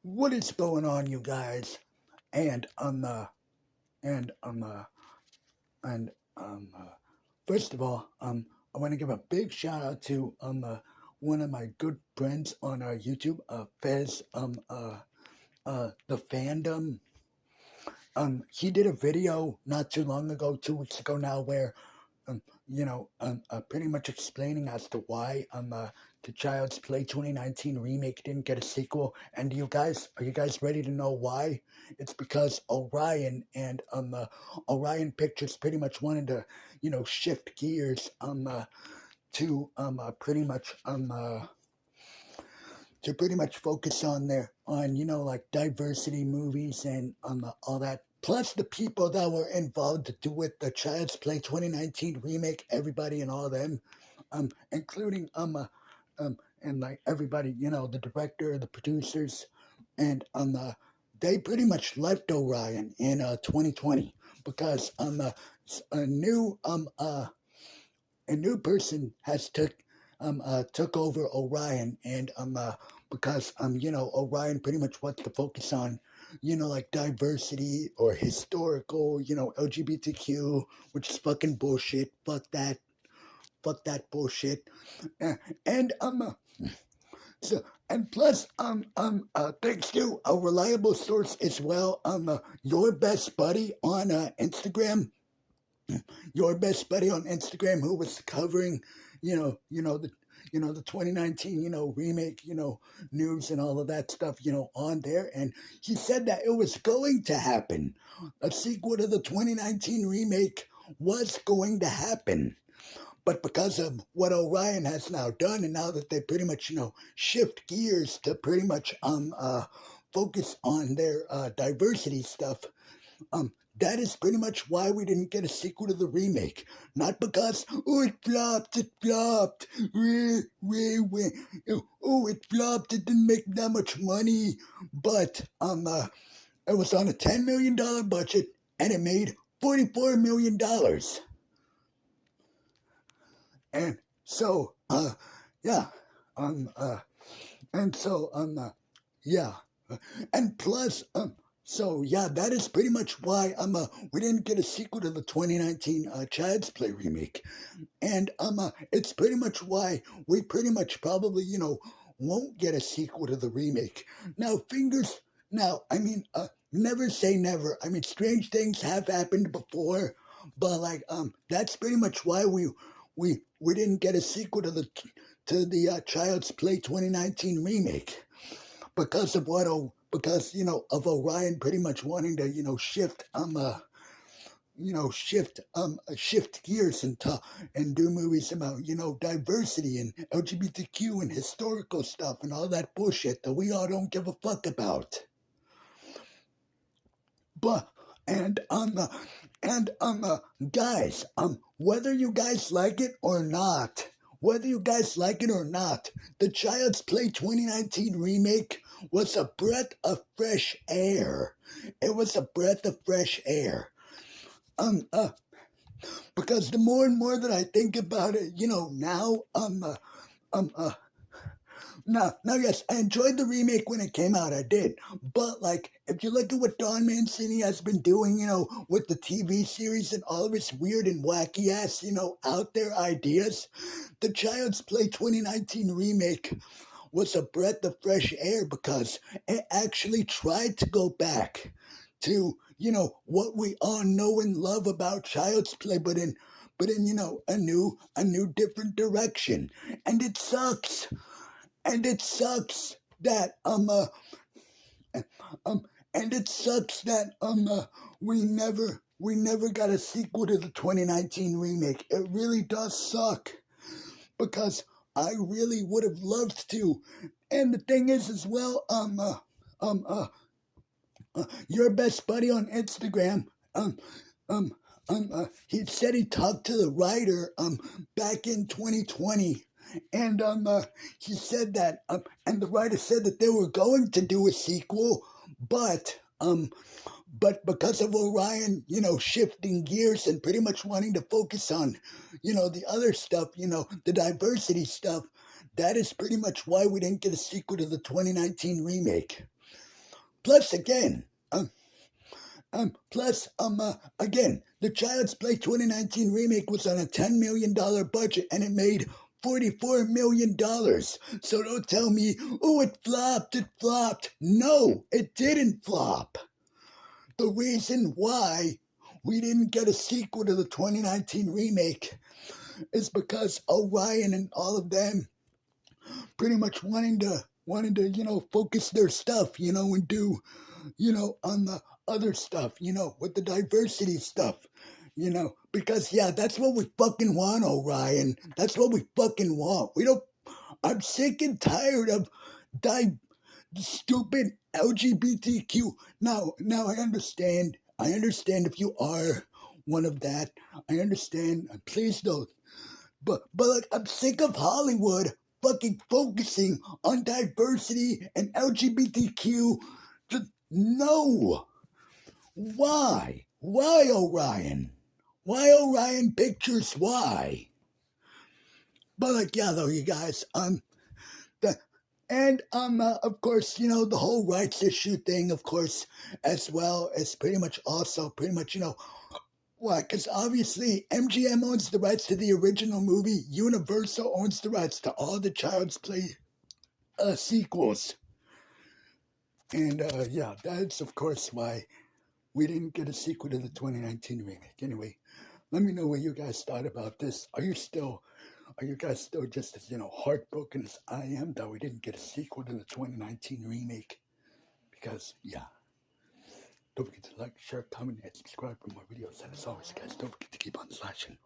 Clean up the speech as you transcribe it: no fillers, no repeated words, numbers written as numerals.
What is going on, you guys? And on the and on the and first of all, I want to give a big shout out to one of my good friends on our YouTube, Fez, the fandom. He did a video not too long ago, 2 weeks ago now, where pretty much explaining as to why the Child's Play 2019 remake didn't get a sequel. And are you guys ready to know why? It's because Orion and Orion Pictures pretty much wanted to shift gears to pretty much focus on their on like diversity movies and all that. Plus the people that were involved to do with the Child's Play 2019 remake, everybody and all them, including and like everybody, the director, the producers, and they pretty much left Orion in 2020 because a new a new person has took over Orion, and because Orion pretty much wants to focus on like diversity or historical LGBTQ, which is fucking bullshit. Fuck that bullshit. And so, and plus, thanks to a reliable source as well, your best buddy on Instagram, who was covering, the 2019, remake, news and all of that stuff, on there, and he said that it was going to happen. A sequel to the 2019 remake was going to happen. But because of what Orion has now done, and now that they pretty much, shift gears to pretty much focus on their diversity stuff, that is pretty much why we didn't get a sequel to the remake. Not because, oh, it flopped, oh, it flopped, it didn't make that much money. But it was on a $10 million budget, and it made $44 million. And so, yeah, and so, yeah, and plus, so yeah, that is pretty much why we didn't get a sequel to the 2019 Child's Play remake, and it's pretty much why we pretty much probably won't get a sequel to the remake. Now, I mean, never say never. I mean, strange things have happened before, but like that's pretty much why we didn't get a sequel to the Child's Play 2019 remake because of of Orion pretty much wanting to shift gears and do movies about diversity and LGBTQ and historical stuff and all that bullshit that we all don't give a fuck about. But and guys, whether you guys like it or not, the Child's Play 2019 remake was a breath of fresh air. It was a breath of fresh air. Because the more and more that I think about it, now, now, yes, I enjoyed the remake when it came out. I did, but like, if you look at what Don Mancini has been doing, with the TV series and all of its weird and wacky ass, out there ideas, the Child's Play 2019 remake was a breath of fresh air because it actually tried to go back to what we all know and love about Child's Play, but in a new different direction, and it sucks. And it sucks that and it sucks that we never got a sequel to the 2019 remake. It really does suck because I really would have loved to. And the thing is as well, your best buddy on Instagram, he said he talked to the writer back in 2020, and he said that and the writer said that they were going to do a sequel, but because of Orion, shifting gears and pretty much wanting to focus on, the other stuff, the diversity stuff, that is pretty much why we didn't get a sequel to the 2019 remake. plus again, again, the Child's Play 2019 remake was on a $10 million budget and it made $44 million. So don't tell me, oh, it flopped, it flopped. No, it didn't flop. The reason why we didn't get a sequel to the 2019 remake is because Orion and all of them pretty much wanting to focus their stuff, and do on the other stuff, with the diversity stuff, because yeah, that's what we fucking want, Orion. That's what we fucking want. We don't. I'm sick and tired of di- stupid LGBTQ. Now I understand. I understand if you are one of that. I understand. Please don't. But like, I'm sick of Hollywood fucking focusing on diversity and LGBTQ. Just no. Why? Why, Orion? Why Orion Pictures? Why? But like, yeah, though, you guys, the and of course, the whole rights issue thing, of course, as well as pretty much also pretty much, why? Because obviously MGM owns the rights to the original movie. Universal owns the rights to all the Child's Play sequels. And yeah, that's of course why we didn't get a sequel to the 2019 remake. Anyway, let me know what you guys thought about this. Are you guys still just as heartbroken as I am that we didn't get a sequel to the 2019 remake? Because yeah, don't forget to like, share, comment, and subscribe for more videos. And as always, guys, don't forget to keep on slashing.